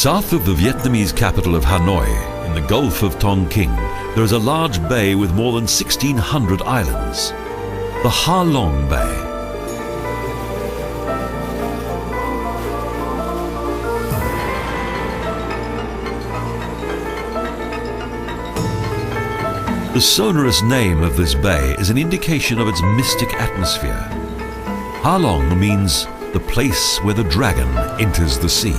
South of the Vietnamese capital of Hanoi, in the Gulf of Tonkin, there is a large bay with more than 1,600 islands, the Ha Long Bay. The sonorous name of this bay is an indication of its mystic atmosphere. Ha Long means the place where the dragon enters the sea.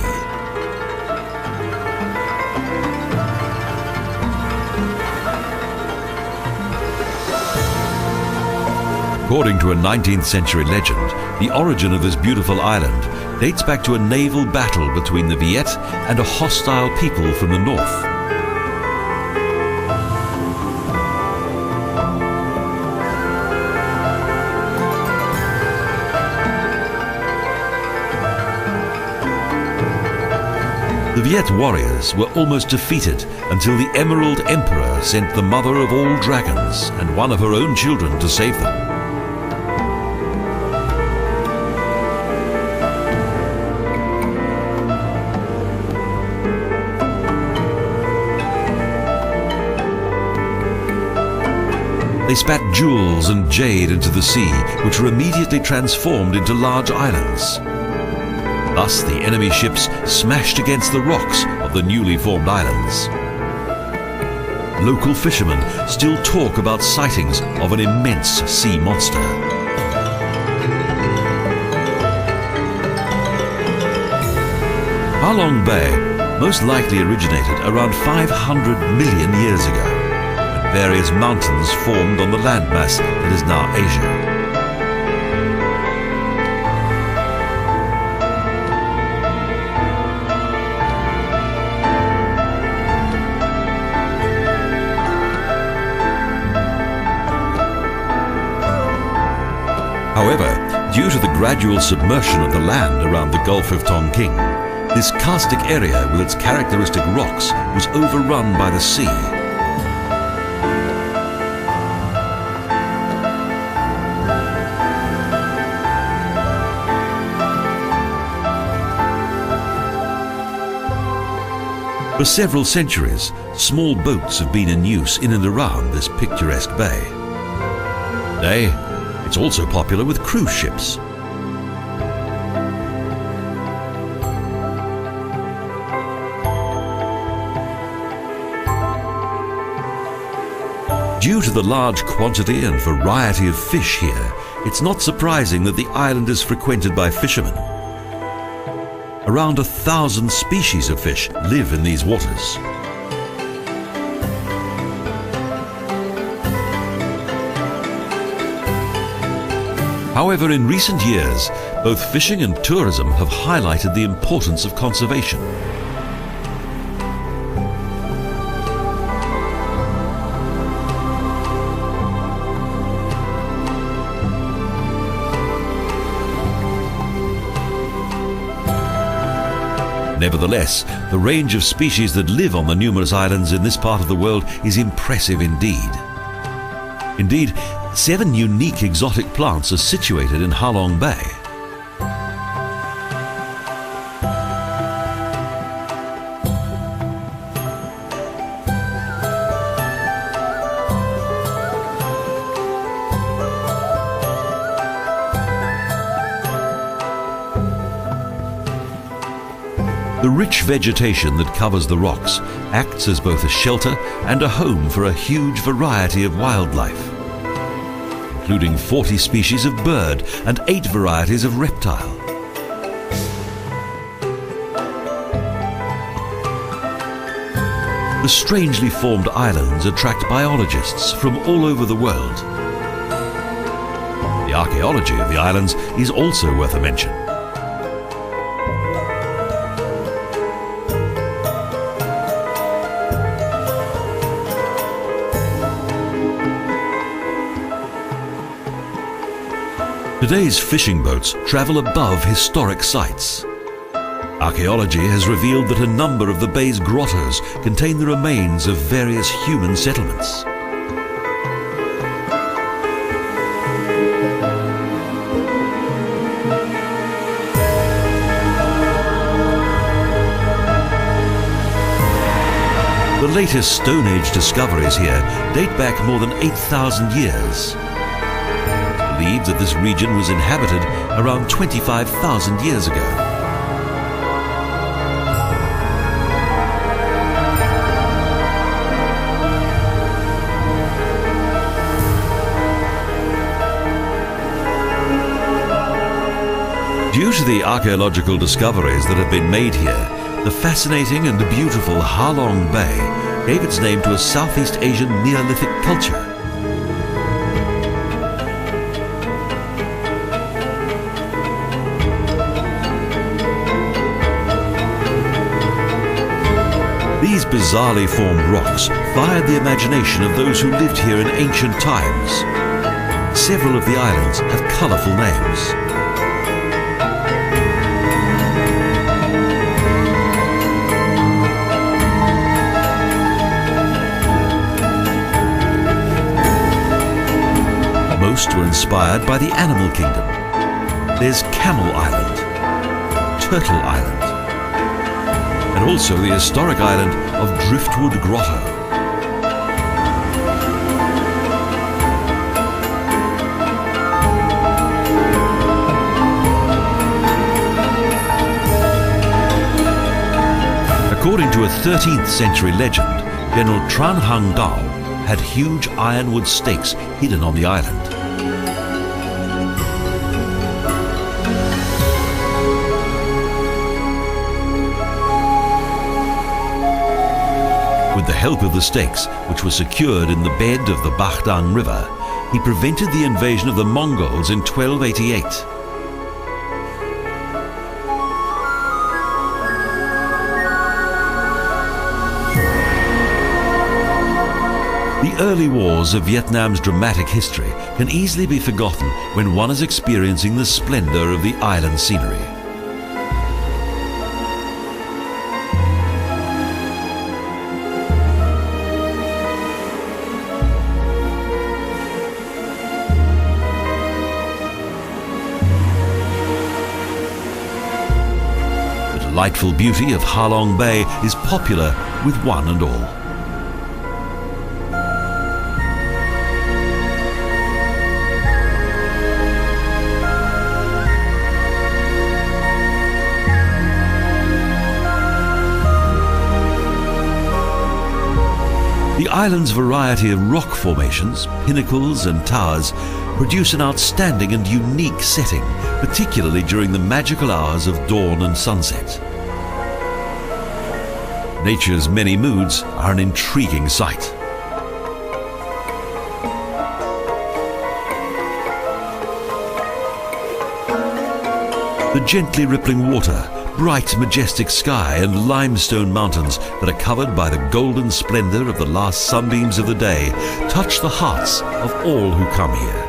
According to a 19th century legend, the origin of this beautiful island dates back to a naval battle between the Viet and a hostile people from the north. The Viet warriors were almost defeated until the Emerald Emperor sent the mother of all dragons and one of her own children to save them. They spat jewels and jade into the sea, which were immediately transformed into large islands. Thus, the enemy ships smashed against the rocks of the newly formed islands. Local fishermen still talk about sightings of an immense sea monster. Ha Long Bay most likely originated around 500 million years ago, when various mountains formed on the landmass that is now Asia. However, due to the gradual submersion of the land around the Gulf of Tonkin, this karstic area with its characteristic rocks was overrun by the sea. For several centuries, small boats have been in use in and around this picturesque bay. Today, it's also popular with cruise ships. Due to the large quantity and variety of fish here, it's not surprising that the island is frequented by fishermen. Around 1,000 species of fish live in these waters. However, in recent years, both fishing and tourism have highlighted the importance of conservation. Nevertheless, the range of species that live on the numerous islands in this part of the world is impressive indeed. Indeed, 7 unique exotic plants are situated in Ha Long Bay. The rich vegetation that covers the rocks acts as both a shelter and a home for a huge variety of wildlife, including 40 species of bird and 8 varieties of reptile. The strangely formed islands attract biologists from all over the world. The archaeology of the islands is also worth a mention. Today's fishing boats travel above historic sites. Archaeology has revealed that a number of the bay's grottos contain the remains of various human settlements. The latest Stone Age discoveries here date back more than 8,000 years. It's believed that this region was inhabited around 25,000 years ago. Due to the archaeological discoveries that have been made here, the fascinating and beautiful Ha Long Bay gave its name to a Southeast Asian Neolithic culture. These bizarrely formed rocks fired the imagination of those who lived here in ancient times. Several of the islands have colourful names. Most were inspired by the animal kingdom. There's Camel Island, Turtle Island, and also the historic island of Driftwood Grotto. According to a 13th century legend, General Tran Hang Dao had huge ironwood stakes hidden on the island. With the help of the stakes, which were secured in the bed of the Bahdang River, he prevented the invasion of the Mongols in 1288. The early wars of Vietnam's dramatic history can easily be forgotten when one is experiencing the splendor of the island scenery. The delightful beauty of Ha Long Bay is popular with one and all. The island's variety of rock formations, pinnacles and towers produce an outstanding and unique setting, particularly during the magical hours of dawn and sunset. Nature's many moods are an intriguing sight. The gently rippling water, bright majestic sky and limestone mountains that are covered by the golden splendor of the last sunbeams of the day touch the hearts of all who come here.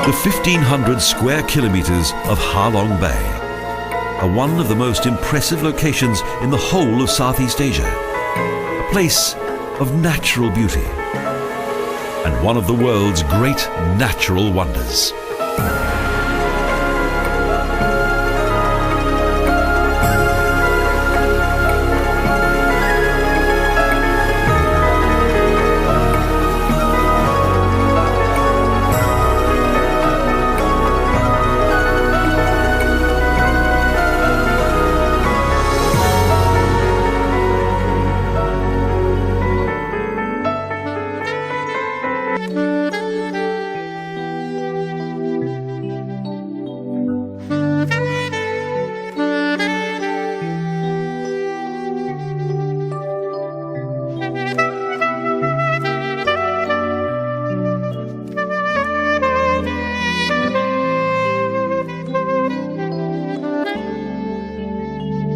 The 1,500 square kilometers of Ha Long Bay are one of the most impressive locations in the whole of Southeast Asia. A place of natural beauty and one of the world's great natural wonders.